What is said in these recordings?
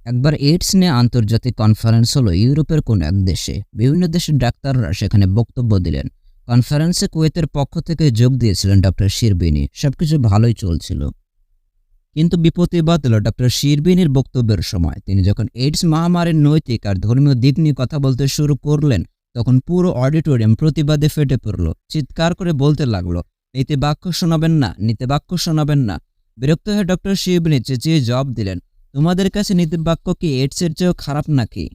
একবার এইডস নিয়ে আন্তর্জাতিক কনফারেন্স হলো ইউরোপের কোন এক দেশে। বিভিন্ন দেশের ডাক্তাররা সেখানে বক্তব্য দিলেন। কনফারেন্সে কুয়েতের পক্ষ থেকে যোগ দিয়েছিলেন ডক্টর শিরবিনী। সবকিছু ভালোই চলছিল, কিন্তু বিপত্তি বাঁধল ডক্টর শিরবিনীর বক্তব্যের সময়। তিনি যখন এইডস মহামারীর নৈতিক আর ধর্মীয় দিক নিয়ে কথা বলতে শুরু করলেন, তখন পুরো অডিটোরিয়াম প্রতিবাদে ফেটে পড়ল। চিৎকার করে বলতে লাগলো, নীতিবাক্য শোনাবেন না, নীতিবাক্য শোনাবেন না। বিরক্ত হয়ে ডক্টর শিরবিনী চেঁচিয়ে জবাব দিলেন, তোমাদের কাছে নীতিবাক্য কি এইডসের চেয়েও খারাপ নাকি?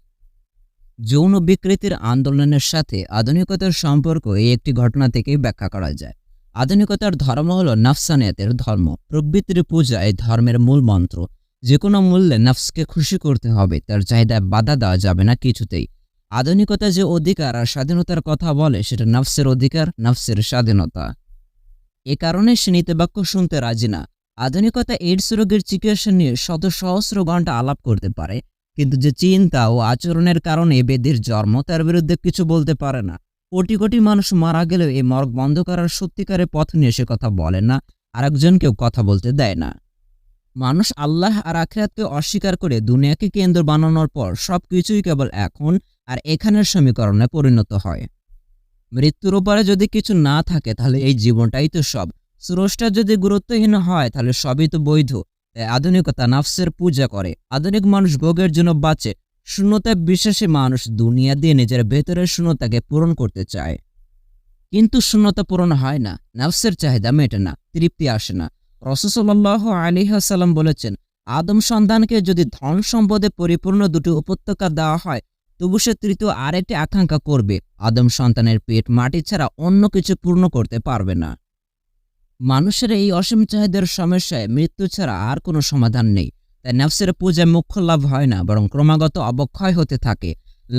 যৌন বিকৃতির আন্দোলনের সাথে আধুনিকতার সম্পর্ক এই একটি ঘটনা থেকেই ব্যাখ্যা করা যায়। আধুনিকতার ধর্ম হলো নাফসানিয়াতের ধর্ম। প্রবৃত্তির পূজা এই ধর্মের মূল মন্ত্র। যে কোনো মূল্যে নফসকে খুশি করতে হবে, তার চাহিদায় বাধা দেওয়া যাবে না কিছুতেই। আধুনিকতা যে অধিকার আর স্বাধীনতার কথা বলে, সেটা নফসের অধিকার, নফসের স্বাধীনতা। এ কারণে সে নীতিবাক্য শুনতে রাজি না। আধুনিকতা এইডস রোগের চিকিৎসা নিয়ে শত সহস্র ঘন্টা আলাপ করতে পারে, কিন্তু যে চিন্তা ও আচরণের কারণে এ ব্যাধির জন্ম, তার বিরুদ্ধে কিছু বলতে পারে না। কোটি কোটি মানুষ মারা গেলেও এই মর্গ বন্ধ করার সত্যিকারের পথ নিয়ে সে কথা বলে না, আরেকজনকেও কথা বলতে দেয় না। মানুষ আল্লাহ আর আখিরাতকে অস্বীকার করে দুনিয়াকে কেন্দ্র বানানোর পর সবকিছুই কেবল এখন আর এখানের সমীকরণে পরিণত হয়। মৃত্যুর উপরে যদি কিছু না থাকে, তাহলে এই জীবনটাই তো সব। স্রষ্টা যদি গুরুত্বহীন হয়, তাহলে সবই তো বৈধ। তাই আধুনিকতা নাফসের পূজা করে। আধুনিক মানুষ ভোগের জন্য বাঁচে। শূন্যতায় বিশ্বাসী মানুষ দুনিয়া দিয়ে নিজের ভেতরের শূন্যতাকে পূরণ করতে চায়, কিন্তু শূন্যতা পূরণ হয় না। নাফসের চাহিদা মেটে না, তৃপ্তি আসে না। রাসূল সাল্লাল্লাহু আলাইহি ওয়াসাল্লাম বলেছেন, আদম সন্তানকে যদি ধন সম্পদে পরিপূর্ণ দুটি উপত্যকা দেওয়া হয়, তবু সে তৃতীয় আরেকটি আকাঙ্ক্ষা করবে। আদম সন্তানের পেট মাটি ছাড়া অন্য কিছু পূর্ণ করতে পারবে না। মানুষের এই অসীম চাহিদার সমস্যায় মৃত্যু ছাড়া আর কোনো সমাধান নেই। তাই নফসের পূজায় মোক্ষ লাভ হয় না, বরং ক্রমাগত অবক্ষয় হতে থাকে।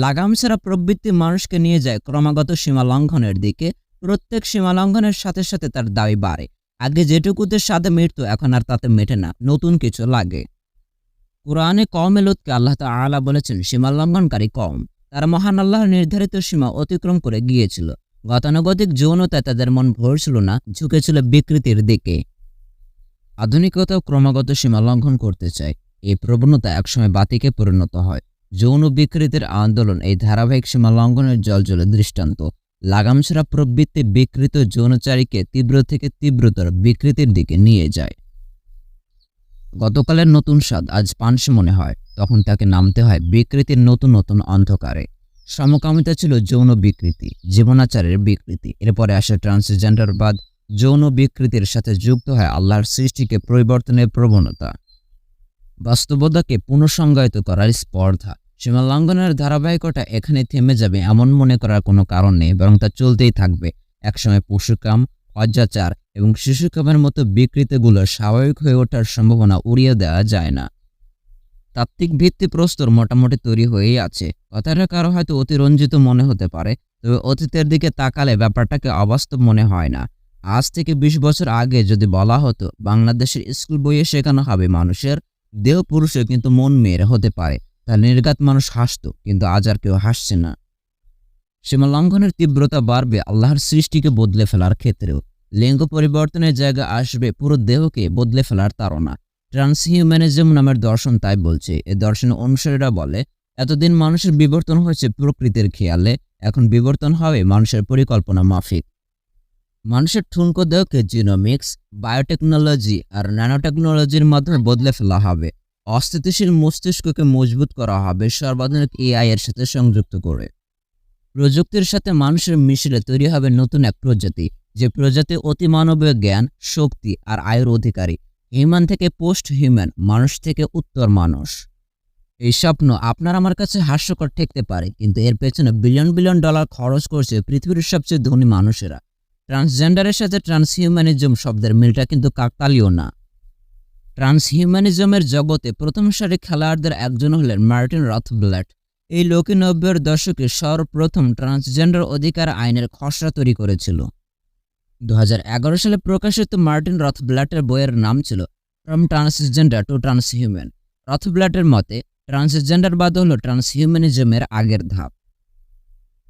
লাগাম ছাড়া প্রবৃত্তি মানুষকে নিয়ে যায় ক্রমাগত সীমা লঙ্ঘনের দিকে। প্রত্যেক সীমা লঙ্ঘনের সাথে সাথে তার দাবি বাড়ে। আগে যেটুকুতে স্বাদে মৃত্যু, এখন আর তাতে মেটে না, নতুন কিছু লাগে। কুরআনে কওমে লূতকে আল্লাহ তাআলা বলেছেন সীমা লঙ্ঘনকারী কওম। তারা মহান আল্লাহর নির্ধারিত সীমা অতিক্রম করে গিয়েছিল। গতানুগতিক যৌনতায় তাদের মন ভরছিল না, ঝুঁকেছিল বিকৃতির দিকে। আধুনিকতাও ক্রমাগত সীমা লঙ্ঘন করতে চায়। এই প্রবণতা একসময় বাতিকে পরিণত হয়। যৌন বিকৃতির আন্দোলন এই ধারাবাহিক সীমা লঙ্ঘনের জলজলে দৃষ্টান্ত। লাগামছাড়া প্রবৃত্তি বিকৃত যৌনচারীকে তীব্র থেকে তীব্রতর বিকৃতির দিকে নিয়ে যায়। গতকালের নতুন স্বাদ আজ পানসে মনে হয়, তখন তাকে নামতে হয় বিকৃতির নতুন নতুন অন্ধকারে। সমকামিতা ছিল যৌন বিকৃতি, জীবনাচারের বিকৃতি। এরপরে আসে ট্রান্সজেন্ডারবাদ। যৌন বিকৃতির সাথে যুক্ত হয় আল্লাহর সৃষ্টিকে পরিবর্তনের প্রবণতা, বাস্তবতাকে পুনঃসংজ্ঞায়িত করার স্পর্ধা। সীমা লঙ্ঘনের ধারাবাহিকতা এখানে থেমে যাবে এমন মনে করার কোনো কারণ নেই, বরং তা চলতেই থাকবে। একসময় পশুকাম, অত্যাচার এবং শিশুকামের মতো বিকৃতিগুলো স্বাভাবিক হয়ে ওঠার সম্ভাবনা উড়িয়ে দেওয়া যায় না। তাত্ত্বিক ভিত্তিপ্রস্তর মোটামুটি তৈরি হয়েই আছে। কথাটা কারো হয়তো অতিরঞ্জিত মনে হতে পারে, তবে অতীতের দিকে তাকালে ব্যাপারটাকে অবাস্তব মনে হয় না। আজ থেকে ২০ বছর আগে যদি বলা হতো বাংলাদেশের স্কুল বইয়ে শেখানো হবে মানুষের দেহ পুরুষের কিন্তু মন মেয়ের হতে পারে, তাহলে নির্ঘাত মানুষ হাসত, কিন্তু আজ আর কেউ হাসছে না। সীমা লঙ্ঘনের তীব্রতা বাড়বে আল্লাহর সৃষ্টিকে বদলে ফেলার ক্ষেত্রেও। লিঙ্গ পরিবর্তনের জায়গা আসবে পুরো দেহকে বদলে ফেলার তাড়না। ট্রান্সহিউম্যানিজম নামের দর্শন তাই বলছে। এ দর্শনের অনুসারীরা বলে, এতদিন মানুষের বিবর্তন হয়েছে প্রকৃতির খেয়ালে, এখন বিবর্তন হবে মানুষের পরিকল্পনা মাফিক। মানুষের ঠুনকো দেহকে জিনোমিক্স, বায়োটেকনোলজি আর ন্যানোটেকনোলজির মাধ্যমে বদলে ফেলা হবে। অস্থিতিশীল মস্তিষ্ককে মজবুত করা হবে সর্বাধুনিক এআই এর সাথে সংযুক্ত করে। প্রযুক্তির সাথে মানুষের মিশ্রে তৈরি হবে নতুন এক প্রজাতি, যে প্রজাতি অতিমানবীয় জ্ঞান, শক্তি আর আয়ের অধিকারী। হিউম্যান থেকে পোস্ট হিউম্যান, মানুষ থেকে উত্তর মানুষ। এই স্বপ্ন আপনার আমার কাছে হাস্যকর ঠেকতে পারে, কিন্তু এর পেছনে বিলিয়ন বিলিয়ন ডলার খরচ করছে পৃথিবীর সবচেয়ে ধনী মানুষেরা। ট্রান্সজেন্ডারের সাথে ট্রান্সহিউম্যানিজম শব্দের মিলটা কিন্তু কাকতালীয় না। ট্রান্সহিউম্যানিজমের জগতে প্রথম সারির খেলোয়াড়দের একজন হলেন মার্টিন রথব্লাট। এই লোকে ৯০-এর দশকে সর্বপ্রথম ট্রান্সজেন্ডার অধিকার আইনের খসড়া তৈরি করেছিল। ২০১১ সালে প্রকাশিত মার্টিন রথব্লাটের বইয়ের নাম ছিল ফ্রম ট্রান্সজেন্ডার টু ট্রান্সহিউম্যান। রথব্লাটের মতে ট্রান্সজেন্ডারবাদ হল ট্রান্সহিউম্যানিজমের আগের ধাপ।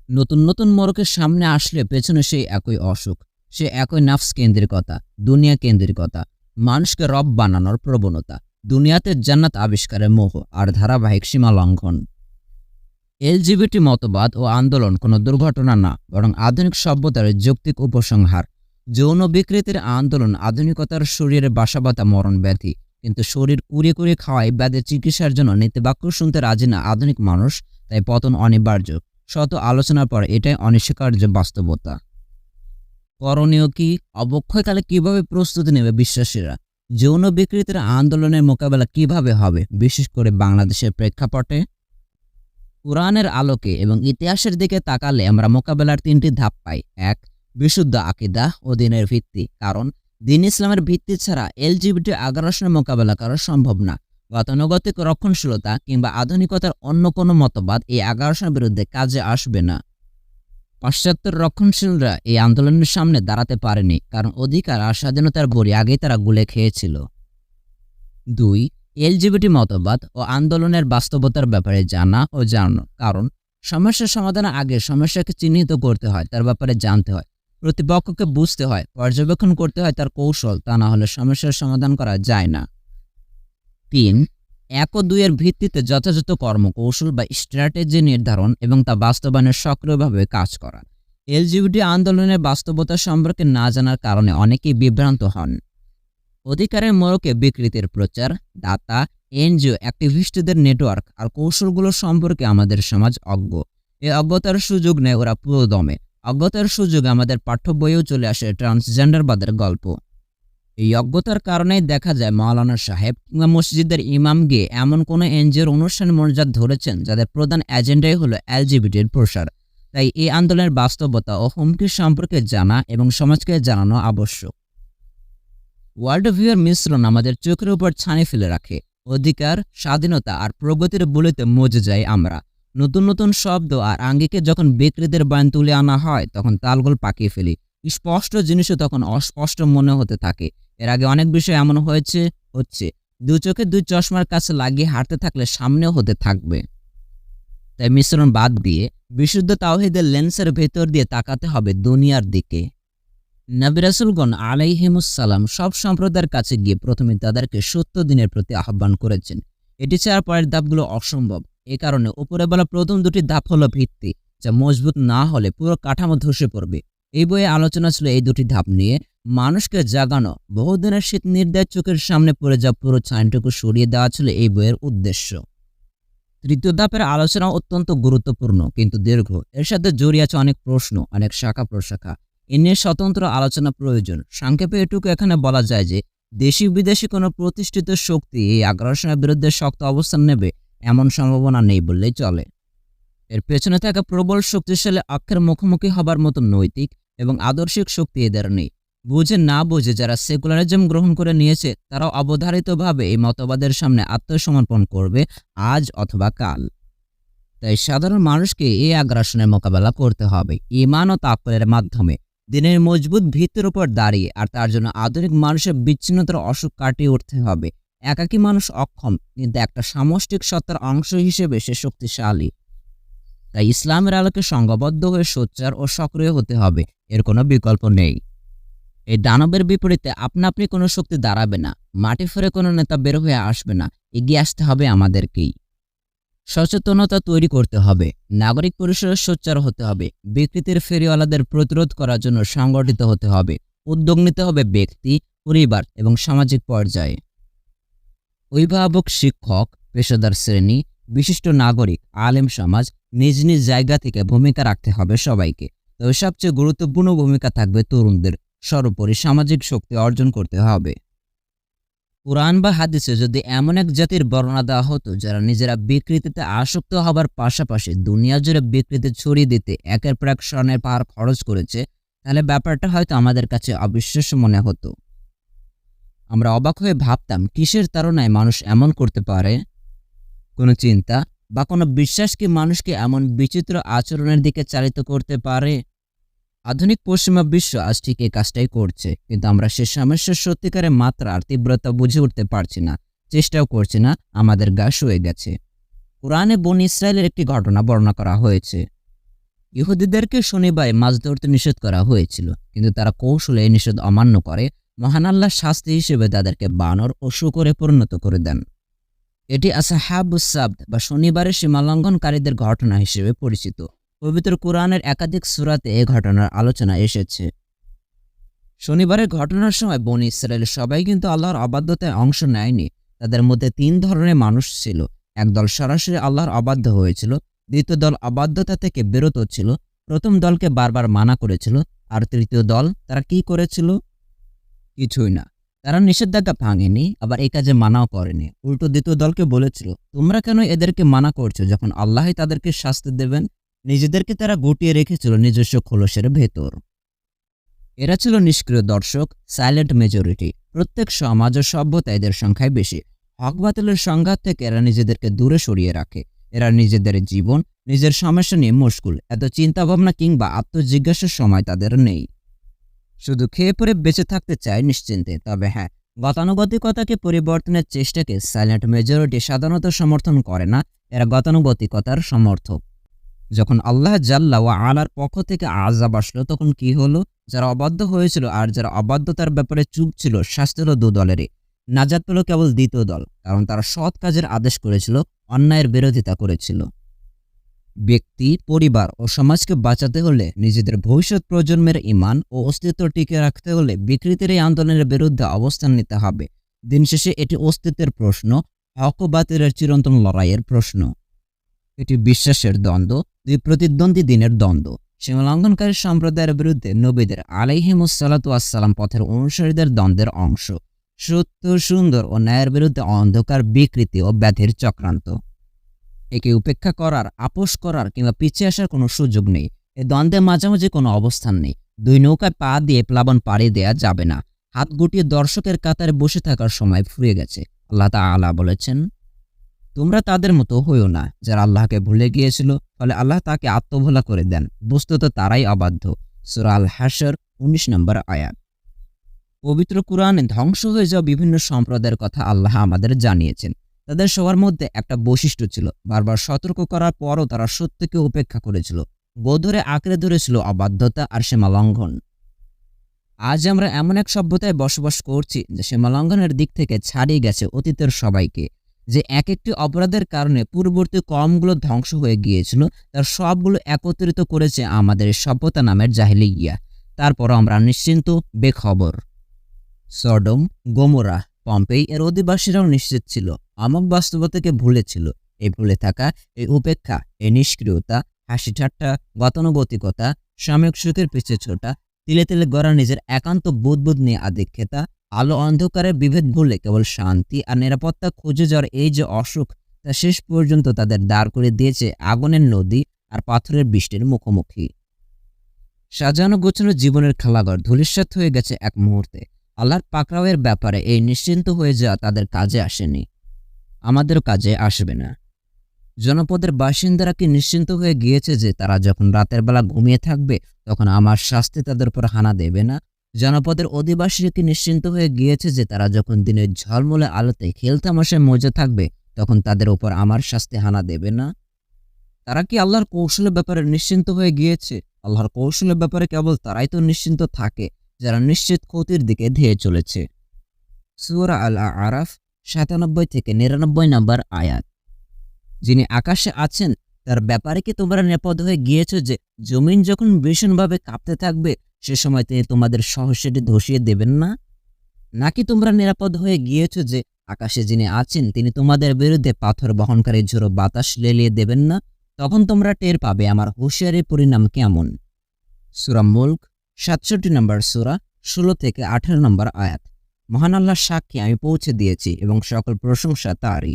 নতুন নতুন মোড়কের সামনে আসলে পেছনে সেই একই অসুখ, সে একই নাফস কেন্দ্রিকতা, দুনিয়া কেন্দ্রিকতা, মানুষকে রব বানানোর প্রবণতা। দুনিয়াতে জান্নাত আবিষ্কারের মোহ আর ধারাবাহিক সীমা লঙ্ঘন। এলজিবিটি মতবাদ ও আন্দোলন কোনো দুর্ঘটনা না, বরং আধুনিক সভ্যতার যৌক্তিক উপসংহার। যৌন বিকৃতির আন্দোলন আধুনিকতার শরীরে বাসাবাঁধা মরণ ব্যাধি, কিন্তু শরীর কুড়িয়ে কুড়িয়ে খাওয়ায় ব্যাধের চিকিৎসার জন্য নীতিবাক্য শুনতে রাজি না আধুনিক মানুষ, তাই পতন অনিবার্য। শত আলোচনার পর এটাই অনস্বীকার্য বাস্তবতা। করণীয় কি? অবক্ষয়কালে কিভাবে প্রস্তুতি নেবে বিশ্বাসীরা? যৌন বিকৃতির আন্দোলনের মোকাবেলা কিভাবে হবে, বিশেষ করে বাংলাদেশের প্রেক্ষাপটে? কুরআনের আলোকে এবং ইতিহাসের দিকে তাকালে আমরা মোকাবেলার 3টি ধাপ পাই। 1. বিশুদ্ধ আকীদা ও দ্বীনের ভিত্তি। কারণ দ্বীন ইসলামের ভিত্তি ছাড়া এলজিবিটি আগ্রাসনের মোকাবেলা করা সম্ভব না। গতানুগতিক রক্ষণশীলতা কিংবা আধুনিকতার অন্য কোনো মতবাদ এই আগ্রাসনের বিরুদ্ধে কাজে আসবে না। পাশ্চাত্যের রক্ষণশীলরা এই আন্দোলনের সামনে দাঁড়াতে পারেনি, কারণ অধিকার আর স্বাধীনতার বড়ি আগেই তারা গুলে খেয়েছিল। 2. এলজিবিটি মতবাদ ও আন্দোলনের বাস্তবতার ব্যাপারে জানা ও জানানো। কারণ সমস্যার সমাধানের আগে সমস্যাকে চিহ্নিত করতে হয়, তার ব্যাপারে জানতে হয়, প্রতিপক্ষকে বুঝতে হয়, পর্যবেক্ষণ করতে হয় তার কৌশল, তা না হলে সমস্যার সমাধান করা যায় না। 3. 1 ও 2 এর ভিত্তিতে যথাযথ কর্মকৌশল বা স্ট্র্যাটেজি নির্ধারণ এবং তা বাস্তবায়নের সক্রিয়ভাবে কাজ করা। এলজিবিটি আন্দোলনের বাস্তবতা সম্পর্কে না জানার কারণে অনেকেই বিভ্রান্ত হন। অধিকারের মোড়কে বিকৃতির প্রচার, দাতা, এনজিও, অ্যাক্টিভিস্টদের নেটওয়ার্ক আর কৌশলগুলো সম্পর্কে আমাদের সমাজ অজ্ঞ। এই অজ্ঞতার সুযোগ নেয় ওরা পুরোদমে। অজ্ঞতার সুযোগে আমাদের পাঠ্য বইয়েও চলে আসে ট্রান্সজেন্ডারবাদের গল্প। এই অজ্ঞতার কারণেই দেখা যায় মাওলানা সাহেব কিংবা মসজিদের ইমাম গিয়ে এমন কোনো এনজিওর অনুষ্ঠান মর্যাদা ধরেছেন যাদের প্রধান এজেন্ডাই হলো এলজিবিটির প্রসার। তাই এই আন্দোলনের বাস্তবতা ও হুমকি সম্পর্কে জানা এবং সমাজকে জানানো আবশ্যক। ওয়ার্ল্ড ভিউর মিশ্রণ আমাদের চোখের উপর ছানি ফেলে রাখে। অধিকার, স্বাধীনতা আর প্রগতির বুলিতে মজে যাই আমরা। নতুন নতুন শব্দ আর আঙ্গিকে যখন বিকৃতির বয়ান তুলে আনা হয়, তখন তালগোল পাকিয়ে ফেলি। স্পষ্ট জিনিসও তখন অস্পষ্ট মনে হতে থাকে। এর আগে অনেক বিষয় এমন হচ্ছে দু চোখে দুই চশমার কাছে লাগিয়ে হাঁটতে থাকলে সামনেও হতে থাকবে। তাই মিশ্রণ বাদ দিয়ে বিশুদ্ধ তাওহীদের লেন্সের ভেতর দিয়ে তাকাতে হবে দুনিয়ার দিকে। নবী রাসূলগণ আলাইহিমুসসালাম সব সম্প্রদায়ের কাছে গিয়ে প্রথমে তাদেরকে সত্য দিনের প্রতি আহ্বান করেছেন। এটি ছাড়া পরের ধাপগুলো অসম্ভব। এ কারণে উপরে বলা প্রথম 2টি ধাপ হলো ভিত্তি, যা মজবুত না হলে পুরো কাঠামো ধসে পড়বে। এই বইয়ে আলোচনা ছিল এই 2টি ধাপ নিয়ে। মানুষকে জাগানো, বহুদিনের শীত নির্দয় চোখের সামনে পড়ে যা পুরো ছাইনটুকু সরিয়ে দেওয়া ছিল এই বইয়ের উদ্দেশ্য। 3য় ধাপের আলোচনা অত্যন্ত গুরুত্বপূর্ণ কিন্তু দীর্ঘ। এর সাথে জড়িয়ে আছে অনেক প্রশ্ন, অনেক শাখা প্রশাখা। এ নিয়ে স্বতন্ত্র আলোচনা প্রয়োজন। সংক্ষেপে এটুকু এখানে বলা যায় যে দেশি বিদেশি কোনো প্রতিষ্ঠিত শক্তি এই আগ্রাসনের বিরুদ্ধে শক্ত অবস্থান নেবে এমন সম্ভাবনা নেই বললেই চলে। এর পেছনে থাকা প্রবল শক্তিশালী অক্ষের মুখোমুখি হবার মতো নৈতিক এবং আদর্শিক শক্তি এদের নেই। বুঝে না বুঝে যারা সেকুলারিজম গ্রহণ করে নিয়েছে, তারাও অবধারিতভাবে এই মতবাদের সামনে আত্মসমর্পণ করবে আজ অথবা কাল। তাই সাধারণ মানুষকে এই আগ্রাসনের মোকাবেলা করতে হবে ঈমান ও তাকওয়ার মাধ্যমে, দিনের মজবুত ভিত্তির উপর দাঁড়িয়ে। আর তার জন্য আধুনিক মানুষের বিচ্ছিন্নতার অসুখ কাটিয়ে উঠতে হবে। একাকী মানুষ অক্ষম, কিন্তু একটা সামষ্টিক সত্তার অংশ হিসেবে সে শক্তিশালী। তাই ইসলামের আলোকে সংঘবদ্ধ হয়ে সোচ্চার ও সক্রিয় হতে হবে, এর কোনো বিকল্প নেই। এই দানবের বিপরীতে আপনা আপনি কোনো শক্তি দাঁড়াবে না, মাটি ফেরে কোনো নেতা বের হয়ে আসবে না। এগিয়ে আসতে হবে আমাদেরকেই। সচেতনতা তৈরি করতে হবে, নাগরিক পরিসরে সোচ্চার হতে হবে, বিকৃতির ফেরিওয়ালাদের প্রতিরোধ করার জন্য সংগঠিত হতে হবে। উদ্যোগ নিতে হবে ব্যক্তি, পরিবার এবং সামাজিক পর্যায়ে। অভিভাবক, শিক্ষক, পেশাদার শ্রেণী, বিশিষ্ট নাগরিক, আলেম সমাজ নিজ নিজ জায়গা থেকে ভূমিকা রাখতে হবে সবাইকে। তবে সবচেয়ে গুরুত্বপূর্ণ ভূমিকা থাকবে তরুণদের। সর্বোপরি সামাজিক শক্তি অর্জন করতে হবে। কুরআন বা হাদিসে যদি এমন এক জাতির বর্ণনা দেওয়া হতো যারা নিজেরা বিকৃতিতে আসক্ত হবার পাশাপাশি দুনিয়া জুড়ে বিকৃতি ছড়িয়ে দিতে একের পর এক স্বর্ণের পাহাড় খরচ করেছে, তাহলে ব্যাপারটা হয়তো আমাদের কাছে অবিশ্বাস্য মনে হতো। আমরা অবাক হয়ে ভাবতাম, কিসের তাড়নায় মানুষ এমন করতে পারে? কোনো চিন্তা বা কোনো বিশ্বাস কি মানুষকে এমন বিচিত্র আচরণের দিকে চালিত করতে পারে? আধুনিক পশ্চিমা বিশ্ব আজ ঠিক এই কাজটাই করছে, কিন্তু আমরা সে সমস্যার সত্যিকারের মাত্রা আর তীব্রতা বুঝে উঠতে পারছি না, চেষ্টাও করছি না। আমাদের গা শুয়ে গেছে। কুরআনে বনী ইসরায়েলের একটি ঘটনা বর্ণনা করা হয়েছে। ইহুদিদেরকে শনিবার মাছ ধরতে নিষেধ করা হয়েছিল, কিন্তু তারা কৌশলে এই নিষেধ অমান্য করে মহান আল্লাহ শাস্তি হিসেবে তাদেরকে বানর ও শূকরে পরিণত করে দেন। এটি আসহাবুস সাবত বা শনিবারের সীমালঙ্ঘনকারীদের ঘটনা হিসেবে পরিচিত। পবিত্র কুরআনের একাধিক সূরাতে এ ঘটনার আলোচনা এসেছে। শনিবারের ঘটনার সময় বনী ইসরায়েল সবাই কিন্তু আল্লাহর অবাধ্যতায় অংশ নেয়নি। তাদের মধ্যে 3 ধরনের মানুষ ছিল। একদল সরাসরি আল্লাহর অবাধ্য হয়েছিল, দ্বিতীয় দল অবাধ্যতা থেকে বিরত ছিল, প্রথম দলকে বারবার মানা করেছিল, আর তৃতীয় দল তারা কি করেছিল? কিছুই না। তারা নিষেধাজ্ঞা ভাঙেনি, আবার এই কাজে মানাও করেনি। উল্টো দ্বিতীয় দলকে বলেছিল, তোমরা কেন এদেরকে মানা করছো যখন আল্লাহই তাদেরকে শাস্তি দেবেন? নিজেদেরকে তারা গুটিয়ে রেখেছিল নিজস্ব খোলসের ভেতর। এরা ছিল নিষ্ক্রিয় দর্শক, সাইলেন্ট মেজরিটি। প্রত্যেক সমাজ ও সভ্যতা এদের সংখ্যায় বেশি। হক বাতিলের সংঘাত থেকে এরা নিজেদেরকে দূরে সরিয়ে রাখে। এরা নিজেদের জীবন, নিজের সমস্যা নিয়ে মুশকুল। এত চিন্তাভাবনা কিংবা আত্মজিজ্ঞাসার সময় তাদের নেই। শুধু খেয়ে পরে বেঁচে থাকতে চায় নিশ্চিন্তে। তবে হ্যাঁ, গতানুগতিকতাকে পরিবর্তনের চেষ্টাকে সাইলেন্ট মেজরিটি সাধারণত সমর্থন করে না। এরা গতানুগতিকতার সমর্থক। যখন আল্লাহ জাল্লা ওয়া আলার পক্ষ থেকে আযাব আসলো, তখন কি হলো? যারা অবাধ্য হয়েছিল আর যারা অবাধ্যতার ব্যাপারে চুপ ছিল, শাস্তি হলো 2 দলেরই। নাজাত পেল কেবল দ্বিতীয় দল, কারণ তারা সৎ কাজের আদেশ করেছিল, অন্যায়ের বিরোধিতা করেছিল। ব্যক্তি, পরিবার ও সমাজকে বাঁচাতে হলে, নিজেদের ভবিষ্যৎ প্রজন্মের ঈমান ও অস্তিত্ব টিকে রাখতে হলে বিকৃতির এই আন্দোলনের বিরুদ্ধে অবস্থান নিতে হবে। দিন শেষে এটি অস্তিত্বের প্রশ্ন, হক ও বাতিলের চিরন্তন লড়াইয়ের প্রশ্ন। এটি বিশ্বাসের দ্বন্দ্ব, 2 প্রতিদ্বন্দ্বী দিনের দ্বন্দ্ব। সীমালঙ্ঘনকারী সম্প্রদায়ের বিরুদ্ধে নবীদের আলাইহিমুসসালাতু ওয়াসসালাম পথের অনুসারীদের দ্বন্দ্বের অংশ। সত্য, সুন্দর ও ন্যায়ের বিরুদ্ধে অন্ধকার, বিকৃতি ও ব্যাধির চক্রান্ত। একে উপেক্ষা করার, আপোষ করার কিংবা পিছিয়ে আসার কোনো সুযোগ নেই। এই দ্বন্দ্বের মাঝামাঝি কোনো অবস্থান নেই। 2 নৌকায় পা দিয়ে প্লাবন পাড়ি দেয়া যাবে না। হাত গুটিয়ে দর্শকের কাতারে বসে থাকার সময় ফুরিয়ে গেছে। আল্লাহ তাআলা বলেছেন, তোমরা তাদের মতো হইও না যারা আল্লাহকে ভুলে গিয়েছিল, ফলে আল্লাহ তাকে আত্মভোলা করে দেন। বস্তুত তারাই অবাধ্য। সূরা আল হাশর 19 নম্বর আয়াত। পবিত্র কুরআনে ধ্বংস হয়ে যাওয়া বিভিন্ন সম্প্রদায়ের কথা আল্লাহ আমাদের জানিয়েছেন। তাদের সবার মধ্যে একটা বৈশিষ্ট্য ছিল, বারবার সতর্ক করার পরও তারা সত্যকে উপেক্ষা করেছিল। গোধরে আঁকড়ে ধরেছিল অবাধ্যতা আর সীমালঙ্ঘন। আজ আমরা এমন এক সভ্যতায় বসবাস করছি যে সীমালঙ্ঘনের দিক থেকে ছাড়িয়ে গেছে অতীতের সবাইকে। যে এক একটি অপরাধের কারণে পূর্ববর্তী কওমগুলো ধ্বংস হয়ে গিয়েছিল, তার সবগুলো একত্রিত করেছে আমাদের সভ্যতা নামের জাহিলিয়া। তারপর আমরা নিশ্চিন্ত, বেখবর। সডম, গোমোরা, পম্পেই এর অধিবাসীরাও নিশ্চিত ছিল, আমক বাস্তবতাকে ভুলেছিল। এই ভুলে থাকা, এই উপেক্ষা, এই নিষ্ক্রিয়তা, হাসি ঠাট্টা, গতানুগতিকতা, সাময়িক সুখের পিছে ছোটা, তিলে তিলে গড়া নিজের একান্ত বুদবুদ নিয়ে আধিক্যতা, আলো অন্ধকারের বিভেদ ভুলে কেবল শান্তি আর নিরাপত্তা খুঁজে যাওয়ার এই যে অসুখ, তা শেষ পর্যন্ত তাদের দাঁড় করে দিয়েছে আগুনের নদী আর পাথরের বৃষ্টির মুখোমুখি। সাজানো গোছানো জীবনের খেলাঘর ধূলিসাৎ হয়ে গেছে এক মুহূর্তে। আল্লাহর পাকড়াওয়ের ব্যাপারে এই নিশ্চিন্ত হয়ে যাওয়া তাদের কাজে আসেনি, আমাদেরও কাজে আসবে না। জনপদের বাসিন্দারা কি নিশ্চিন্ত হয়ে গিয়েছে যে তারা যখন রাতের বেলা ঘুমিয়ে থাকবে তখন আমার শাস্তি তাদের উপর হানা দেবে না? জনপদের অধিবাসীরা কি নিশ্চিন্ত হয়ে গিয়েছে যে তারা যখন দিনের ঝলমলে আলোতে খেলতামাশায় মজে থাকবে তখন তাদের উপর আমার শাস্তি হানা দেবে না? তারা কি আল্লাহর কৌশলের ব্যাপারে নিশ্চিন্ত হয়ে গিয়েছে? আল্লাহর কৌশলের ব্যাপারে কেবল তারাই তো নিশ্চিন্ত থাকে যারা নিশ্চিত ক্ষতির দিকে ধেয়ে চলেছে। সূরা আল আরাফ ৯৭ থেকে ৯৯ নম্বর আয়াত। যিনি আকাশে আছেন তার ব্যাপারে কি তোমরা নিরাপদ হয়ে গিয়েছ যে জমিন যখন ভীষণভাবে কাঁপতে থাকবে সে সময় তিনি তোমাদের সহসেটি ধসিয়ে দেবেন না? নাকি তোমরা নিরাপদ হয়ে গিয়েছ যে আকাশে যিনি আছেন তিনি তোমাদের বিরুদ্ধে পাথর বহনকারী ঝোড়ো বাতাস লেলিয়ে দেবেন না? তখন তোমরা টের পাবে আমার হুঁশিয়ারির পরিণাম কেমন। সূরা মুলক ৬৭ নম্বর সূরা ১৬ থেকে ১৮ নম্বর আয়াত। মহান আল্লাহর সাক্ষী আমি পৌঁছে দিয়েছি এবং সকল প্রশংসা তারই।